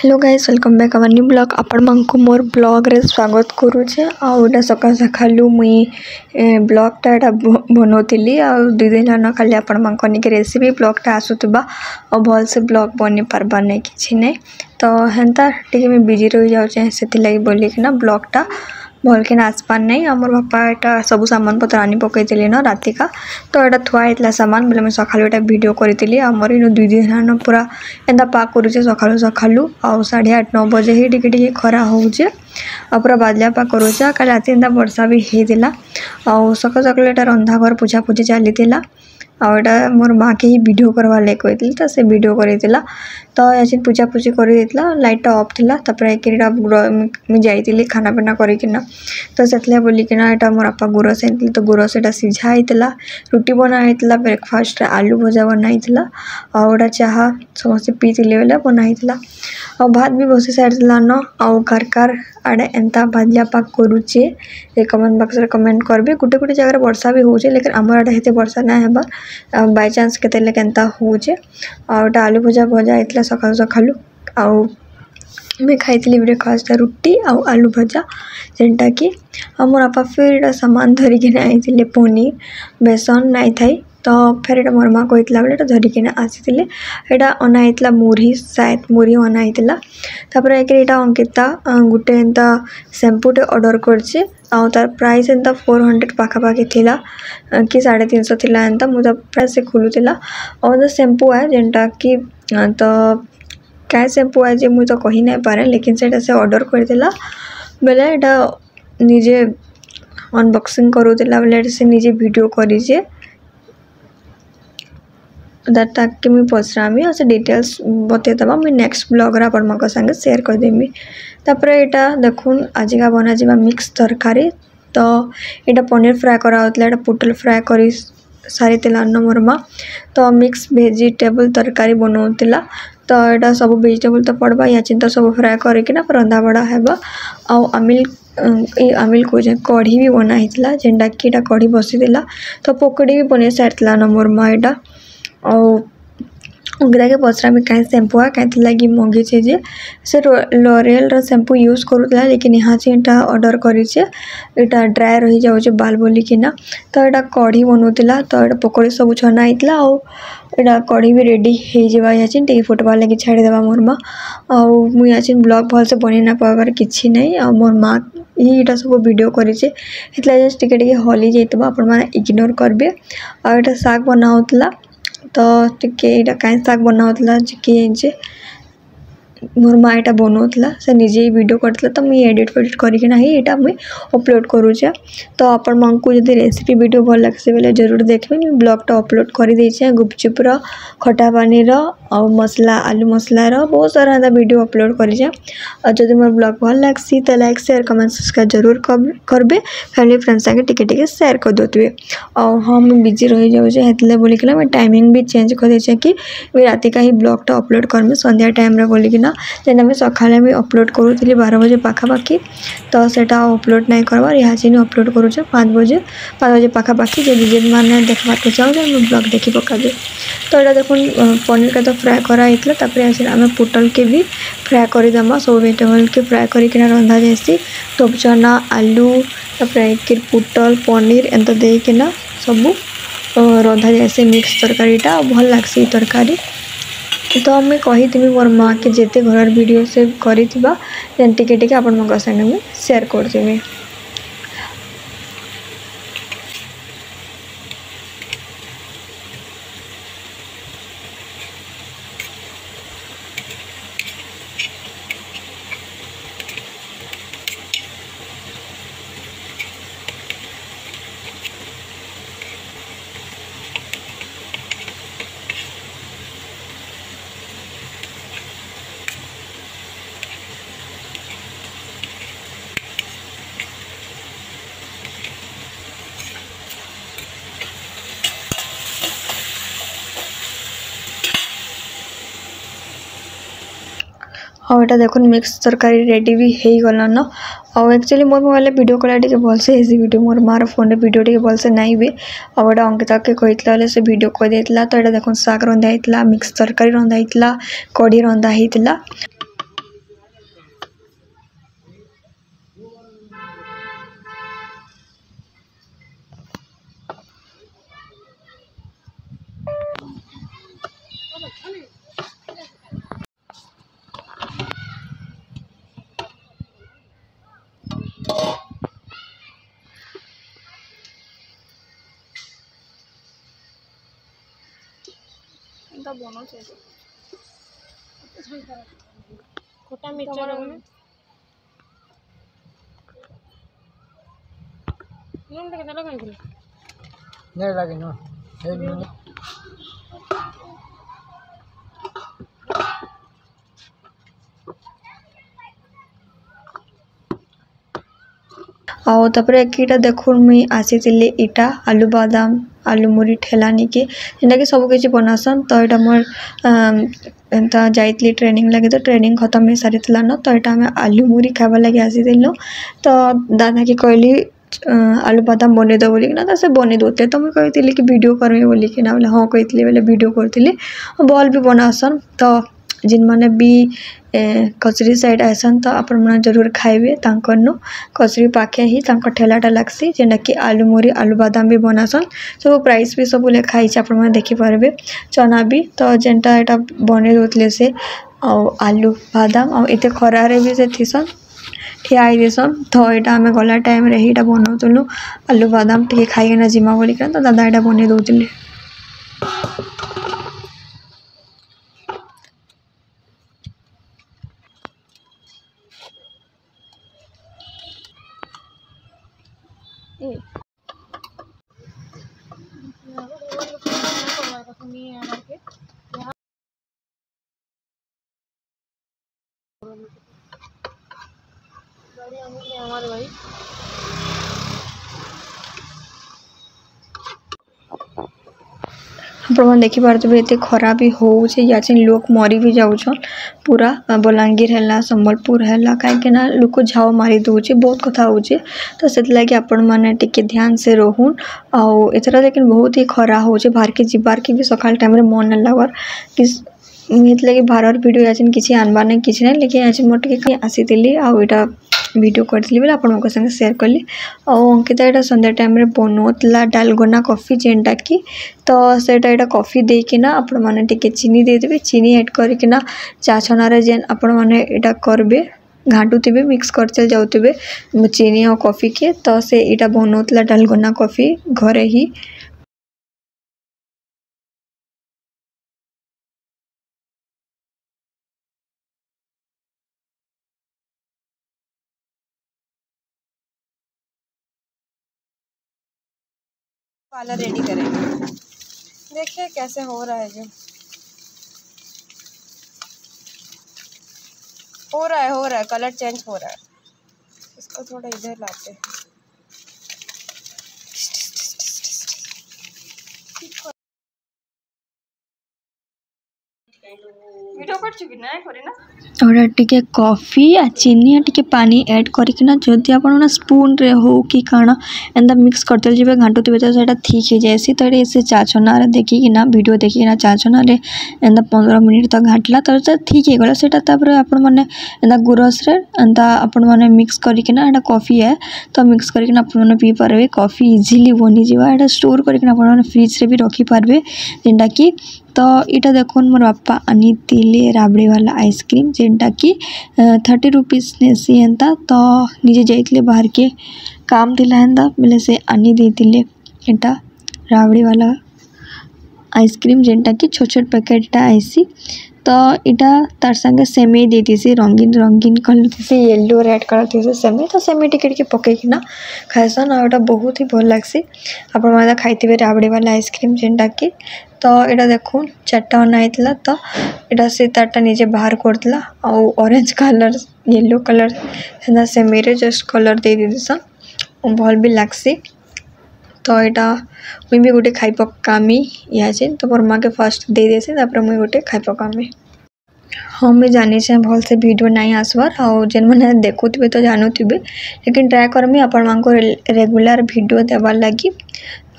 Hello guys welcome back our new blog आपण मानक मोर blog रे स्वागत करूचे आउटा सका सखालू मुई ब्लॉगटा एटा बनौली आ दुई दिन न खाली आपण मानक निके रेसिपी ब्लॉगटा आसुतबा और भल से ब्लॉग बनी पारबा नहीं किछि नहीं तो हेंता टिके मैं बिजी रही जाउचे सेति लागि बोली कि ना ब्लॉगटा भल के आसपार नहीं आमर बापा एटा सब सामान पत्र आनी पकईली न राति का तो एटा थुआ होता सामान बोले मुझे सकालू एटा वीडियो करी आमर इन दुई दिन पूरा एंता पाक करुचे सकालू सकालू आ 8:30-9 बजे ही टिके खरा होचे आ पूरा बादलिया पाक करुचे काल राति एंता वर्षा भी होता आ सकाल सकाल एटा रंधा घर पूजा पूजी चली आटा मोर माँ के ही वीडियो करवा ले कहती तो से वीडियो करेला तो आज पूजा पूजी कर लाइट ऑफ थिला तापर मुझे जाइली खाना पीना करना तो से बोलिकिना यहाँ मोर आपा गुरस आनी तो गुरस एटा सिझा होता रुटी बनाई ब्रेकफास्ट आलू भजा बनाई आटा चाह समस्ते पीते बेले बनाई आ भात भी बसी सारी न आर आड़े एंता बादलिया पाक करुचे कमेंट बॉक्स रे कमेंट करबे गोटे गोटे जगह वर्षा भी होचे लेकिन आम आड़े हेते वर्षा ना हेबा बाय चांस केतेले केनता होचे आटा आलू भजा भजा होता सकाल सकालू आउ मैं खाई ब्रेकफास्ट रुटी आलू भजा जेनटा कि मोर आपा फिर सामान धरिकी आई पनीर बेसन नाई थाई तो फिर ये मोर माँ कहता बेले धरिकी आसी यहाँ अनाई मुढ़ी शायद मुढ़ी अनाई तापर एक अंकिता गोटे एंता शैम्पूटे ऑर्डर करछे तार प्राइस एंता 400 पाखापाखी थिला कि 350 थिला एंता मुझे प्राइस से खुलूला और शैम्पू है जेनटा कि तो क्या शैम्पू है जे मुझे तो कही नहीं पारे लेकिन से ऑर्डर करदेला बेले यहाँ निजे अनबॉक्सिंग करूला बेले से निजे वीडियो करीजे ताकि मुझे पचरामी और से डिटेल्स बतेदबा मुझे नेक्स्ट ब्लॉग रे आपण मानक संगे शेयर करदेमी तापर यहाँ देखुन आज का बना जा मिक्स तरकारी तो यहाँ पनीर फ्राए कराला यहाँ पोटल फ्राए कर सारी मोर माँ तो मिक्स वेजिटेबल तरकारी बनाऊला तो यहाँ सब वेजिटेबल तो पड़वा या चिंता सब फ्राए करना रंधा बड़ा है आमिल कहे कढ़ी भी बनाई जेनटा कि कढ़ी बसीला तो पकड़ी भी बन सारी न मोर माँ यहाँ और अंकिता के पचरा में कहीं शैम्पू है कहीं लगी मंगी जे से लॉरियल रो शैम्पू यूज करूला लेकिन यहाँ से यहाँ ऑर्डर करीचे यहाँ ड्राए रही जाऊे बाल बोलिकिना तो यहाँ कढ़ी बनूला तो यहाँ पकड़ी सब छना होता यहाँ कढ़ी भी रेडी हो जाए टे फुटवा लगी छाड़देवा मोर माँ आउे ब्लॉग भल से बन ना पार कि नहीं आ मोर माँ ही यहाँ सब वीडियो करें जस्ट टिके हली जाइए आपण मैंने इग्नोर करेंगे आ यहाँ शाग बनाऊला तो टिके यहाँ कहीं शाग बनाऊला कि मोर माँ यहाँ बनाऊला से निजे ही वीडियो करता तो मुझे एडिट फेडिट करके यहाँ मुझे अपलोड करूचे तो आपण मानकू जब रेसिपी वीडियो भल लगे बेले जरूर देखिए मुझे ब्लॉगटा अपलोड कर देचे गुपचुप खटा पानीर और मसला आलू मसलार बहुत सारा एंता वीडियो अपलोड करें और जब मोर ब्लॉग भल लग्सी तो लाइक शेयर कमेंट सब्सक्राइब जरूर करबे फैमिली फ्रेंड्स संगे टिके शेयर कर देते और हाँ मुझे बिजी रही जाऊे हेतले बोलिकिना मैं टाइमिंग भी चेंज कर देचे कि मैं राति का ही ब्लॉगटा अपलोड करमी संध्या टाइम रे बोलिकिना जेना मैं सकाले भी अपलोड करूली 12 बजे पाखापाखी तो सेटा अपलोड नहीं करवार यहाँ से अपलोड करूचे 5 बजे पाखापाखी जब जेन मैंने देखा चाहूँ ब्लॉग देखी पकाबे तो यहाँ देखो पनीर का तो फ्राए कराई तापर आम पोटल के भी फ्राए करदेमा सब वेजिटेबल के फ्राए करके रंधा जासी तो चना आलू तापर पोटल पनीर एंता देकिना सब रंधा जाए मिक्स तरकारीटा भल लग्सी तरकारी तो मैं कही मोर माँ के जिते घर वीडियो से करी टिके आपण संगे मुझे शेयर करदेवी। और यहाँ देखो मिक्स तरकारी रेडी भी हो गलान और एक्चुअली मोर मोबाइल वीडियो कला टे भलसे हेसी वीडियो मोर मार फोन वीडियो टे भलसे नाई भी और यहाँ अंकिता के कहता से वीडियो कर देता तो यहाँ देखो शाग रंधा होता मिक्स तरकारी रंधा होता कढ़ी रंधा होता टा बनो छे खोटा मिर्चा लून के लगा नहीं लगे ना आउ तापर एकीटा देखुन मुई आसीतिली इटा आलू बादाम आलू मुरी ठेलानी के जेनटा कि सब किछि बनासन तो एटा मोर एंता जाइतली ट्रेनिंग लगे तो ट्रेनिंग खत्म हो सारितला न तो एटा हमें आलू मुरी खावा लगे आसीतिलु तो दादा के कहली आलू बादाम बने दो बोली ना तो से बने दोते तो मैं कहती कि वीडियो करमे बोली कि ना बोले हाँ कहती बोले वीडियो करती बॉल भी बनासन तो जिन माने भी कचरी साइड आसन तो आपण मन जरूर खाइबे तांकनो कचरी पाखे ही तांको ठेलाटा लागसी जेना कि आलू मुरी आलू बादाम भी बनासन सब प्राइस भी सब लिखाई छै आपण मन देखि पारबे चना भी तो जेनटा एटा बने दोतले से आलू बादाम और एते खरा रे भी से थिसन ठियाई देसन तो एटा हमें गला टाइम रे एटा बनौतलु आलू बादाम टे खाइए ना जिमा बोली तो दादा एटा बने दोतले हमारे भाई आपण देखि पारथबे एते खरा भी होउछे याचिन लोक मरी भी जाउछन पूरा बलांगीर हैला संबलपुर हैला काहे के ना लोक झाव मारी दोछे बहुत कथा होछे तो सेत लागी आपण माने टिके ध्यान से रहून आ एतरा लेकिन बहुत ही खरा होछे बाहर के जिबार के भी सकाल टाइम रे मन लागवर कि मित लगे बाहर वीडियो याचिन किछि आनबा नै किछि नै लेकिन याचिन मोटे के आसीतिली आ एटा वीडियो करथली बेला आपण को संग शेयर करली आ अंकिता एटा संध्या टाइम रे बनोतला डालगोना कॉफी जेंटा की तो सेटा एटा कॉफी दे के ना आपण माने टिके चीनी दे देबे चीनी ऐड करि के ना चा छना रे जेन आपण माने एटा करबे घाटुथिबे मिक्स करते जाउथिबे चीनी और कॉफी के तो से एटा बनोतला डालगोना कॉफी घरे ही वाला रेडी करेंगे देखिए कैसे हो रहा है जो हो रहा है कलर चेंज हो रहा है इसको थोड़ा इधर लाते हैं वीडियो कर चुकी ना करे ना और टिके कॉफी आ चीनी टिके पानी ऐड करके ना जदि आपण स्पून रे हो कि काना एंदा मिक्स करते जिबे घांटुथिबे तो सेटा ठीक हो जायसी तो से चा छना रे देखि कि ना वीडियो देखि ना चा छना रे एंदा 15 मिनिट तक घाटला तो ठीक हो गला सेटा तापर आपण माने एंदा गुरस रे एंदा आपण माने मिक्स करके ना एटा कॉफी है तो मिक्स करके ना आपण माने पी पारबे कॉफी इजीली बनी जीवा एटा स्टोर करके ना आपण माने फ्रिज रे भी रखी पारबे जेंटा कि तो इटा देखो मोर बापा आनी तिले राबड़ी वाला आइसक्रीम जेंटा कि 30 रुपीस नेसी एंता तो निजे जाइतले बाहर के काम थिला एंता बेले से आनी देतिले एटा राबड़ी वाला आइसक्रीम जेंटा कि छोट छोट पैकेट आइसी तो इटा तार संगे सेमई देतीसी रंगीन रंगीन कलर से येलो रेड कलर थी सेमई तो सेमई टिके टिके पकईकिना खाएसन और बहुत ही भल लगसी आपण माने खाइथिबे राबड़ी वाला आइसक्रीम जेंटा कि तो एटा देखो चारटा बनाइतला तो एटा से तारटा निजे बाहर करतला और ऑरेंज कलर येलो कलर सेना सेमई रे जस्ट कलर दे दिसन भल भी लगसी तो एटा मुई भी गोटे खाई पकामी याचे तो मोर माँ के फर्स्ट दे देसी तापर मुई गोटे खाई पकामी हाँ मुझे जानी छे भल से वीडियो नहीं आसवार और जेन मैंने देखुवे तो जानूवे लेकिन ट्राए करमी आपण मान को रेगुलर वीडियो देवार लगी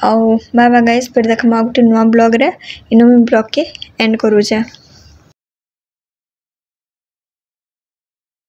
आउ बाय बाय गाइस फिर देखमा गोटे नुआ ब्लॉग रे इनो ब्लॉग के एंड करूचे।